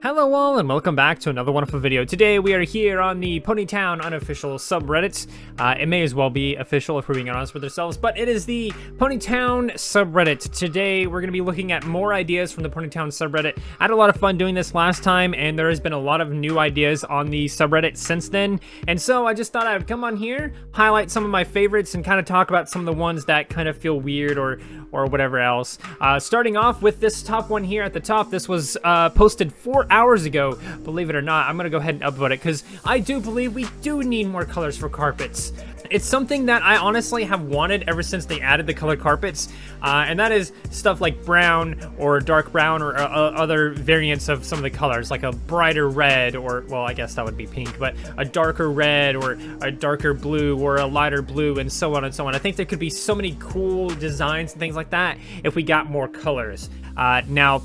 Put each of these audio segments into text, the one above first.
Hello all and welcome back to another wonderful video. Today we are here on the Ponytown unofficial subreddit. It may as well be official if we're being honest with ourselves, but it is the Ponytown subreddit. Today we're going to be looking at more ideas from the Ponytown subreddit. I had a lot of fun doing this last time and there has been a lot of new ideas on the subreddit since then. And so I just thought I would come on here, highlight some of my favorites and kind of talk about some of the ones that kind of feel weird or whatever else. Starting off with this top one here at the top. This was posted 4 hours ago, believe it or not. I'm gonna go ahead and upvote it because I do believe we do need more colors for carpets. It's something that I honestly have wanted ever since they added the colored carpets, and that is stuff like brown or dark brown or other variants of some of the colors, like a brighter red, or, well, I guess that would be pink, but a darker red or a darker blue or a lighter blue and so on and so on. I think there could be so many cool designs and things like that if we got more colors. Now,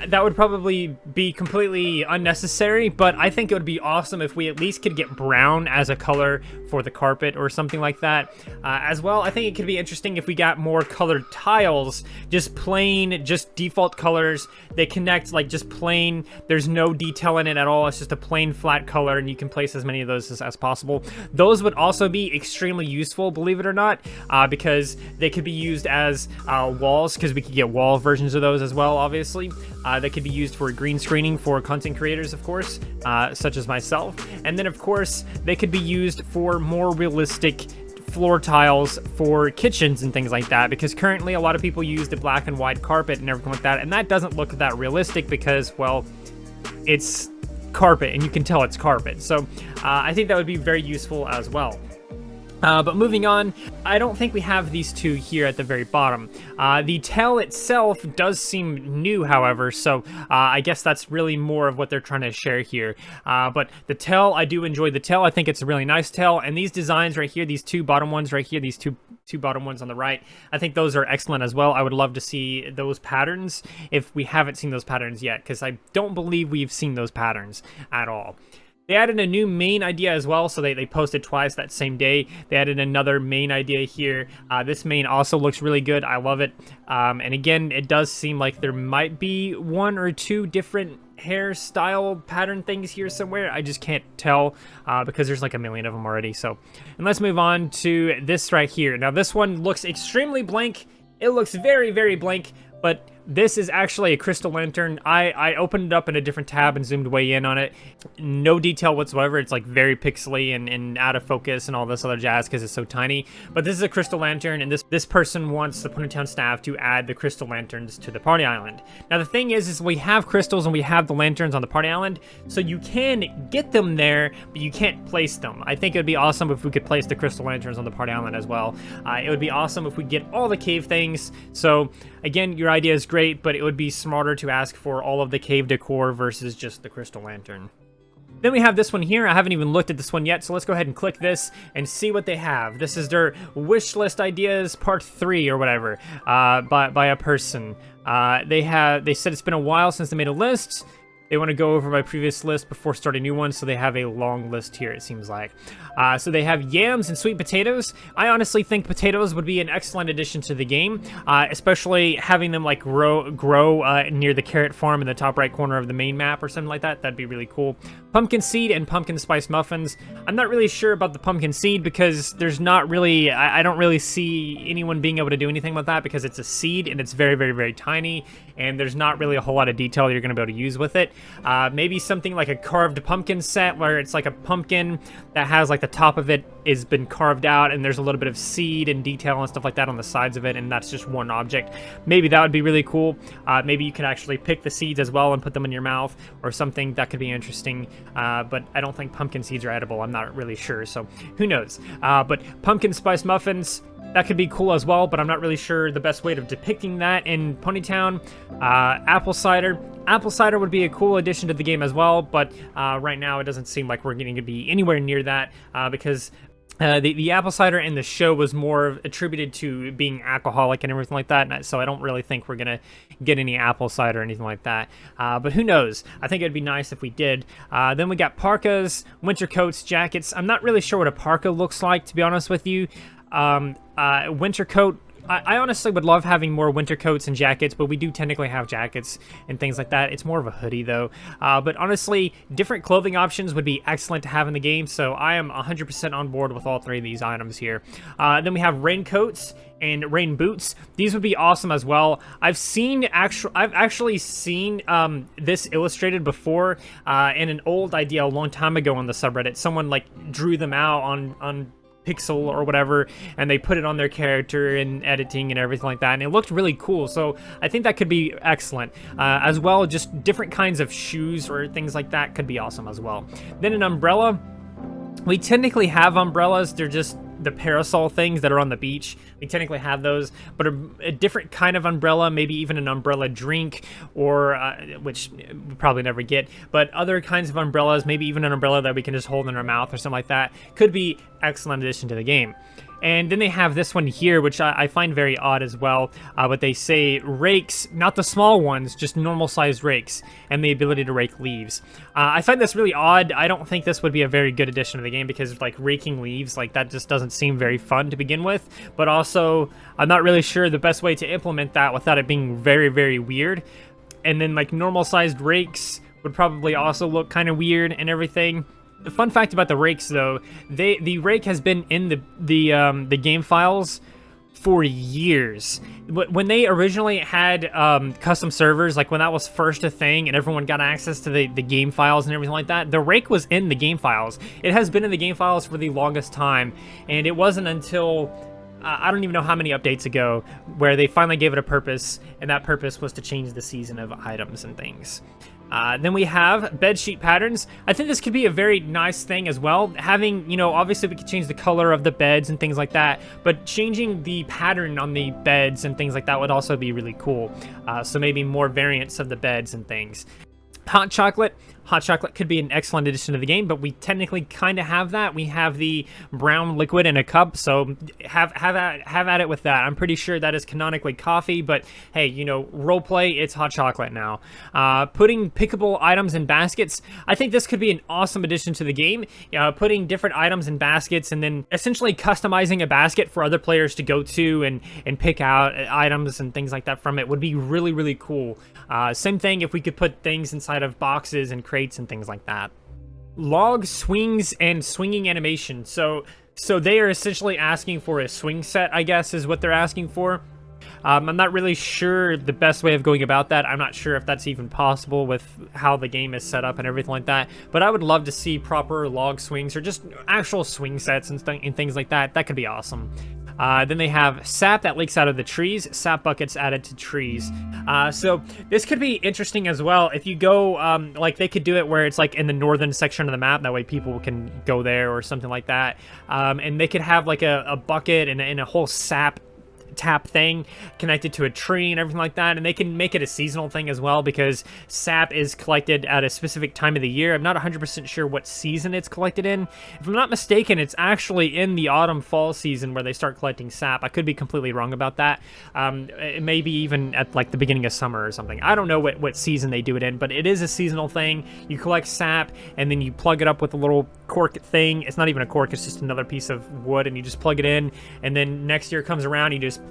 that would probably be completely unnecessary, but I think it would be awesome if we at least could get brown as a color for the carpet or something like that. As well, I think it could be interesting if we got more colored tiles, just plain, just default colors. They connect like just plain, there's no detail in it at all. It's just a plain flat color and you can place as many of those as possible. Those would also be extremely useful, believe it or not, because they could be used as walls, because we could get wall versions of those as well, obviously. That could be used for green screening for content creators, of course, such as myself. And then, of course, they could be used for more realistic floor tiles for kitchens and things like that, because currently a lot of people use the black and white carpet and everything like that, and that doesn't look that realistic because, well, it's carpet and you can tell it's carpet. So I think that would be very useful as well. But moving on, I don't think we have these two here at the very bottom. The tail itself does seem new, however, so I guess that's really more of what they're trying to share here. But the tail, I do enjoy the tail. I think it's a really nice tail, and these designs right here, these two bottom ones right here, these two bottom ones on the right, I think those are excellent as well. I would love to see those patterns if we haven't seen those patterns yet, because I don't believe we've seen those patterns at all. They added a new main idea as well, so they posted twice that same day. They added another main idea here. This main also looks really good. I love it. And again, it does seem like there might be one or two different hairstyle pattern things here somewhere. I just can't tell because there's like a million of them already. So, and let's move on to this right here. Now, this one looks extremely blank. It looks very, very blank, but this is actually a crystal lantern. I opened it up in a different tab and zoomed way in on it. No detail whatsoever. It's like very pixely and out of focus and all this other jazz because it's so tiny. But this is a crystal lantern, and this person wants the Ponytown staff to add the crystal lanterns to the party island. Now the thing is we have crystals and we have the lanterns on the party island, so you can get them there, but you can't place them. I think it would be awesome if we could place the crystal lanterns on the party island as well. It would be awesome if we get all the cave things. So again, your idea is great, but it would be smarter to ask for all of the cave decor versus just the crystal lantern. Then we have this one here. I haven't even looked at this one yet, so let's go ahead and click this and see what they have. This is their wish list ideas part 3 or whatever, by a person. They said it's been a while since they made a list. They want to go over my previous list before starting new ones, so they have a long list here, it seems like. So they have yams and sweet potatoes. I honestly think potatoes would be an excellent addition to the game, especially having them like grow near the carrot farm in the top right corner of the main map or something like that. That'd be really cool. Pumpkin seed and pumpkin spice muffins. I'm not really sure about the pumpkin seed because there's not really, I don't really see anyone being able to do anything with that because it's a seed and it's very, very, very tiny, and there's not really a whole lot of detail you're going to be able to use with it. Maybe something like a carved pumpkin set where it's like a pumpkin that has like the top of it has been carved out and there's a little bit of seed and detail and stuff like that on the sides of it, and that's just one object. Maybe that would be really cool. Maybe you could actually pick the seeds as well and put them in your mouth or something. That could be interesting, but I don't think pumpkin seeds are edible. I'm not really sure, so who knows. But pumpkin spice muffins, that could be cool as well, but I'm not really sure the best way of depicting that in Ponytown. Apple cider. Apple cider would be a cool addition to the game as well, but right now it doesn't seem like we're going to be anywhere near that because the apple cider in the show was more attributed to being alcoholic and everything like that, and so I don't really think we're gonna get any apple cider or anything like that. But who knows? I think it'd be nice if we did. Then we got parkas, winter coats, jackets. I'm not really sure what a parka looks like, to be honest with you. Winter coat I honestly would love having more winter coats and jackets, but we do technically have jackets and things like that. It's more of a hoodie though. But honestly, different clothing options would be excellent to have in the game, so I am 100% on board with all three of these items here. Then we have raincoats and rain boots. These would be awesome as well. I've actually seen this illustrated before in an old idea a long time ago on the subreddit. Someone like drew them out on Pixel or whatever, and they put it on their character and editing and everything like that, and it looked really cool. So I think that could be excellent. As well, just different kinds of shoes or things like that could be awesome as well. Then an umbrella. We technically have umbrellas. They're just the parasol things that are on the beach. We technically have those, but a different kind of umbrella, maybe even an umbrella drink, or which we probably never get, but other kinds of umbrellas, maybe even an umbrella that we can just hold in our mouth or something like that, could be excellent addition to the game. And then they have this one here, which I find very odd as well, but they say rakes, not the small ones, just normal-sized rakes, and the ability to rake leaves. I find this really odd. I don't think this would be a very good addition to the game, because like raking leaves, like that just doesn't seem very fun to begin with, but also I'm not really sure the best way to implement that without it being very, very weird. And then like normal-sized rakes would probably also look kind of weird and everything. The fun fact about the rakes, though, the rake has been in the game files for years. When they originally had custom servers, like when that was first a thing and everyone got access to the game files and everything like that, the rake was in the game files. It has been in the game files for the longest time, and it wasn't until I don't even know how many updates ago where they finally gave it a purpose, and that purpose was to change the season of items and things. Then we have bedsheet patterns. I think this could be a very nice thing as well. Having, you know, obviously we could change the color of the beds and things like that, but changing the pattern on the beds and things like that would also be really cool. So maybe more variants of the beds and things. Hot chocolate. Hot chocolate could be an excellent addition to the game, but we technically kind of have that. We have the brown liquid in a cup, so have at it with that. I'm pretty sure that is canonically coffee, but hey, you know, roleplay, it's hot chocolate now. Putting pickable items in baskets. I think this could be an awesome addition to the game. Putting different items in baskets and then essentially customizing a basket for other players to go to and pick out items and things like that from it would be really, really cool. Same thing if we could put things inside of boxes and crates and things like that. Log swings and swinging animation. So they are essentially asking for a swing set, I guess, is what they're asking for. I'm not really sure the best way of going about that. I'm not sure if that's even possible with how the game is set up and everything like that. But I would love to see proper log swings or just actual swing sets and things like that. That could be awesome. Then they have sap that leaks out of the trees, sap buckets added to trees. So this could be interesting as well. If you go, like they could do it where it's like in the northern section of the map, that way people can go there or something like that. And they could have like a bucket and a whole sap tap thing connected to a tree and everything like that, and they can make it a seasonal thing as well, because sap is collected at a specific time of the year. I'm not 100% sure what season it's collected in. If I'm not mistaken, it's actually in the autumn fall season where they start collecting sap. I could be completely wrong about that. It may be even at like the beginning of summer or something. I don't know what season they do it in, but it is a seasonal thing. You collect sap and then you plug it up with a little cork thing. It's not even a cork, it's just another piece of wood, and you just plug it in, and then next year comes around, you just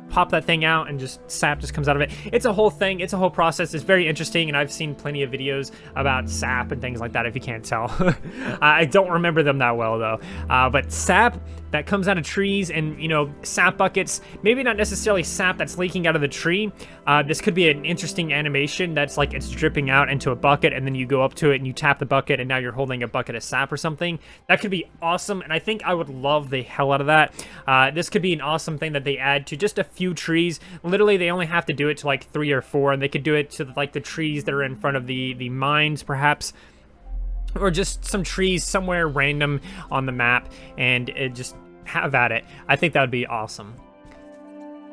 pop that thing out and just sap just comes out of it. It's a whole thing. It's a whole process. It's very interesting, and I've seen plenty of videos about sap and things like that, if you can't tell. I don't remember them that well though. But sap that comes out of trees, and you know, sap buckets, maybe not necessarily sap that's leaking out of the tree. This could be an interesting animation that's like it's dripping out into a bucket, and then you go up to it and you tap the bucket, and now you're holding a bucket of sap or something. That could be awesome, and I think I would love the hell out of that. This could be an awesome thing that they add to just a few trees. Literally, they only have to do it to like 3 or 4, and they could do it to like the trees that are in front of the mines, perhaps, or just some trees somewhere random on the map, and just have at it. I think that would be awesome.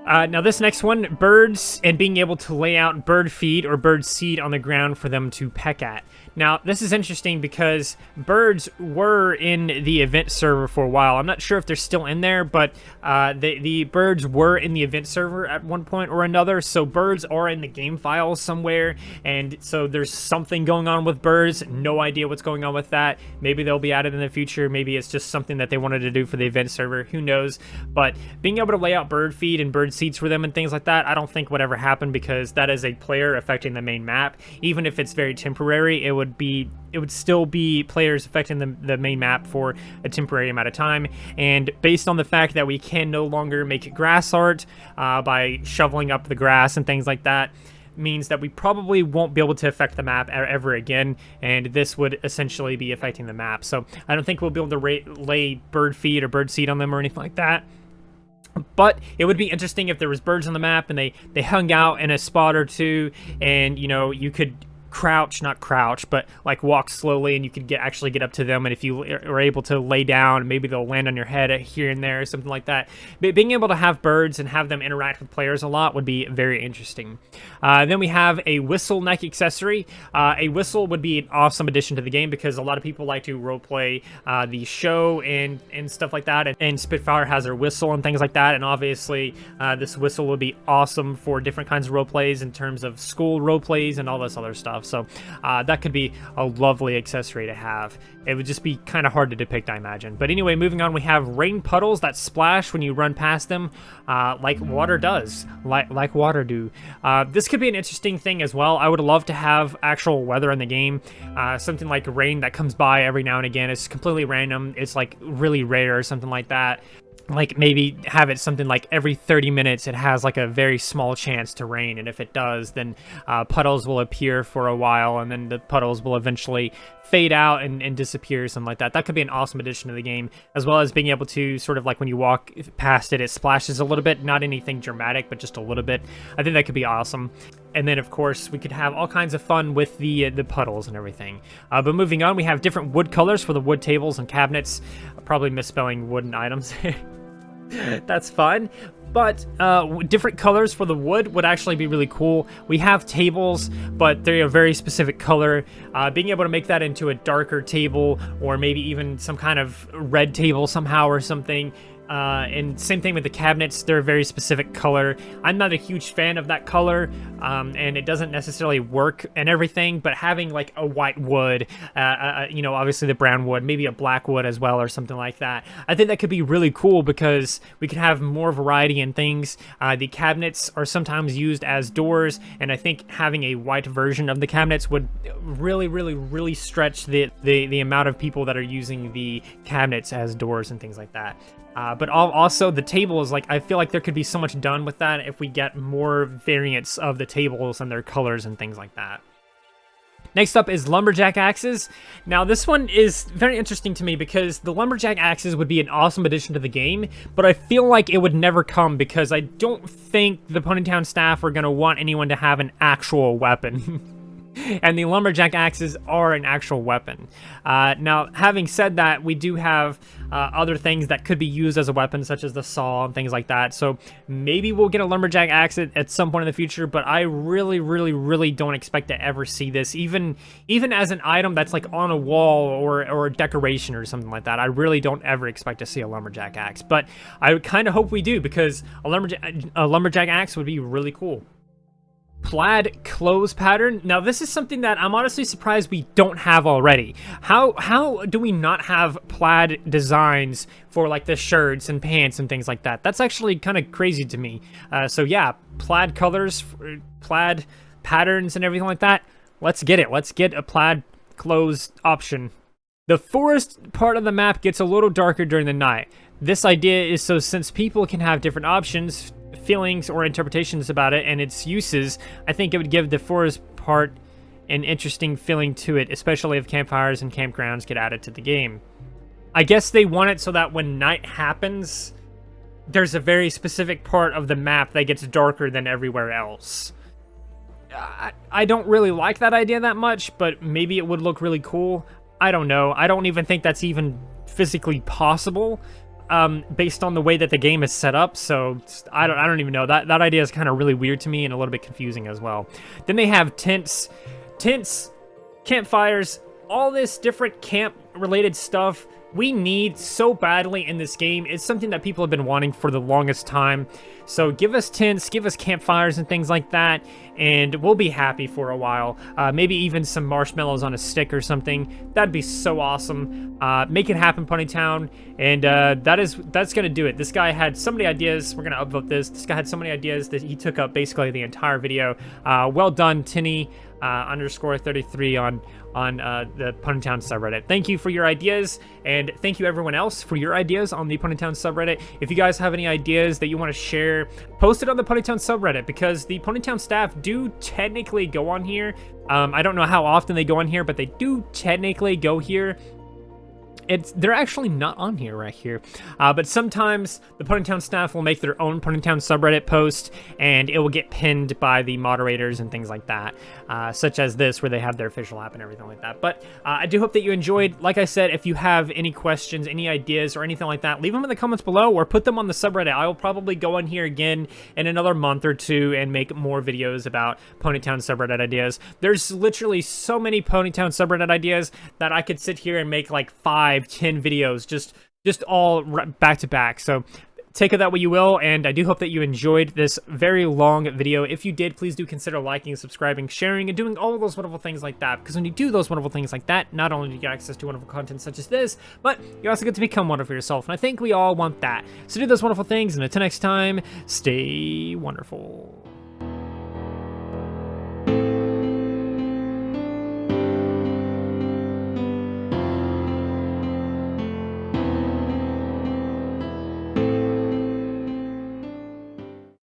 Now this next one, birds and being able to lay out bird feed or bird seed on the ground for them to peck at. Now this is interesting because birds were in the event server for a while. I'm not sure if they're still in there, but the birds were in the event server at one point or another. So birds are in the game files somewhere, and so there's something going on with birds. No idea what's going on with that. Maybe they'll be added in the future. Maybe it's just something that they wanted to do for the event server. Who knows? But being able to lay out bird feed and bird seats for them and things like that, I don't think would ever happen, because that is a player affecting the main map. Even if it's very temporary, it would still be players affecting the main map for a temporary amount of time. And based on the fact that we can no longer make grass art by shoveling up the grass and things like that, means that we probably won't be able to affect the map ever again, and this would essentially be affecting the map. So I don't think we'll be able to lay bird feed or bird seed on them or anything like that. But it would be interesting if there was birds on the map and they hung out in a spot or two, and you know, you could not crouch, but like walk slowly, and you could actually get up to them, and if you are able to lay down, maybe they'll land on your head here and there, something like that. But being able to have birds and have them interact with players a lot would be very interesting. Then we have a whistle neck accessory. A whistle would be an awesome addition to the game, because a lot of people like to roleplay the show and stuff like that, and Spitfire has their whistle and things like that, and obviously this whistle would be awesome for different kinds of roleplays in terms of school roleplays and all this other stuff. So that could be a lovely accessory to have. It would just be kind of hard to depict, I imagine. But anyway, moving on, we have rain puddles that splash when you run past them, like water does, like water do. This could be an interesting thing as well. I would love to have actual weather in the game, something like rain that comes by every now and again. It's completely random. It's like really rare or something like that. Like maybe have it something like every 30 minutes it has like a very small chance to rain, and if it does, then puddles will appear for a while, and then the puddles will eventually fade out and disappear, something like that. That could be an awesome addition to the game, as well as being able to sort of like when you walk past it, it splashes a little bit, not anything dramatic, but just a little bit. I think that could be awesome. And then, of course, we could have all kinds of fun with the puddles and everything. But moving on, we have different wood colors for the wood tables and cabinets. Probably misspelling wooden items. That's fun. But different colors for the wood would actually be really cool. We have tables, but they're a very specific color. Being able to make that into a darker table, or maybe even some kind of red table somehow or something. And same thing with the cabinets, they're a very specific color. I'm not a huge fan of that color, and it doesn't necessarily work and everything, but having like a white wood, you know, obviously the brown wood, maybe a black wood as well or something like that, I think that could be really cool, because we could have more variety in things. The cabinets are sometimes used as doors, and I think having a white version of the cabinets would really stretch the amount of people that are using the cabinets as doors and things like that. But also the tables, like I feel like there could be so much done with that if we get more variants of the tables and their colors and things like that. Next up is lumberjack axes. Now this one is very interesting to me, because the lumberjack axes would be an awesome addition to the game, but I feel like it would never come, because I don't think the Ponytown staff are going to want anyone to have an actual weapon. And the lumberjack axes are an actual weapon. Now, having said that, we do have other things that could be used as a weapon, such as the saw and things like that. So maybe we'll get a lumberjack axe at some point in the future, but I really don't expect to ever see this, even as an item that's like on a wall or a decoration or something like that. I really don't ever expect to see a lumberjack axe, but I kind of hope we do, because a lumberjack axe would be really cool. Plaid clothes pattern. Now this is something that I'm honestly surprised we don't have already. How do we not have plaid designs for like the shirts and pants and things like that? That's actually kind of crazy to me. So yeah, plaid colors, plaid patterns and everything like that. Let's get it. Let's get a plaid clothes option. The forest part of the map gets a little darker during the night. This idea is so since people can have different options, feelings, or interpretations about it and its uses, I think it would give the forest part an interesting feeling to it, especially if campfires and campgrounds get added to the game. I guess they want it so that when night happens, there's a very specific part of the map that gets darker than everywhere else. I don't really like that idea that much, but maybe it would look really cool. I don't know. I don't even think that's even physically possible. Based on the way that the game is set up, so I don't even know. That idea is kind of really weird to me and a little bit confusing as well. Then they have tents, campfires, all this different camp-related stuff we need so badly in this game. It's something that people have been wanting for the longest time. So give us tents, give us campfires and things like that, and we'll be happy for a while. Maybe even some marshmallows on a stick or something. That'd be so awesome. Make it happen, Ponytown. And that's gonna do it. This guy had so many ideas. We're gonna upvote this. This guy had so many ideas that he took up basically the entire video. Well done, Tinny underscore 33 on the Ponytown subreddit. Thank you for your ideas, and thank you everyone else for your ideas on the Ponytown subreddit. If you guys have any ideas that you want to share, post it on the Ponytown subreddit, because the Ponytown staff do technically go on here. I don't know how often they go on here, but they do technically go here. They're actually not on here right here, but sometimes the Ponytown staff will make their own Ponytown subreddit post, and it will get pinned by the moderators and things like that, such as this, where they have their official app and everything like that. But I do hope that you enjoyed. Like I said, if you have any questions, any ideas, or anything like that, leave them in the comments below, or put them on the subreddit. I will probably go on here again in another month or two and make more videos about Ponytown subreddit ideas. There's literally so many Ponytown subreddit ideas that I could sit here and make like 5-10 videos just all back to back. So take of that what you will, and I do hope that you enjoyed this very long video. If you did, please do consider liking, subscribing, sharing, and doing all of those wonderful things like that, because when you do those wonderful things like that, not only do you get access to wonderful content such as this, but you also get to become wonderful yourself, and I think we all want that. So do those wonderful things, and until next time, stay wonderful.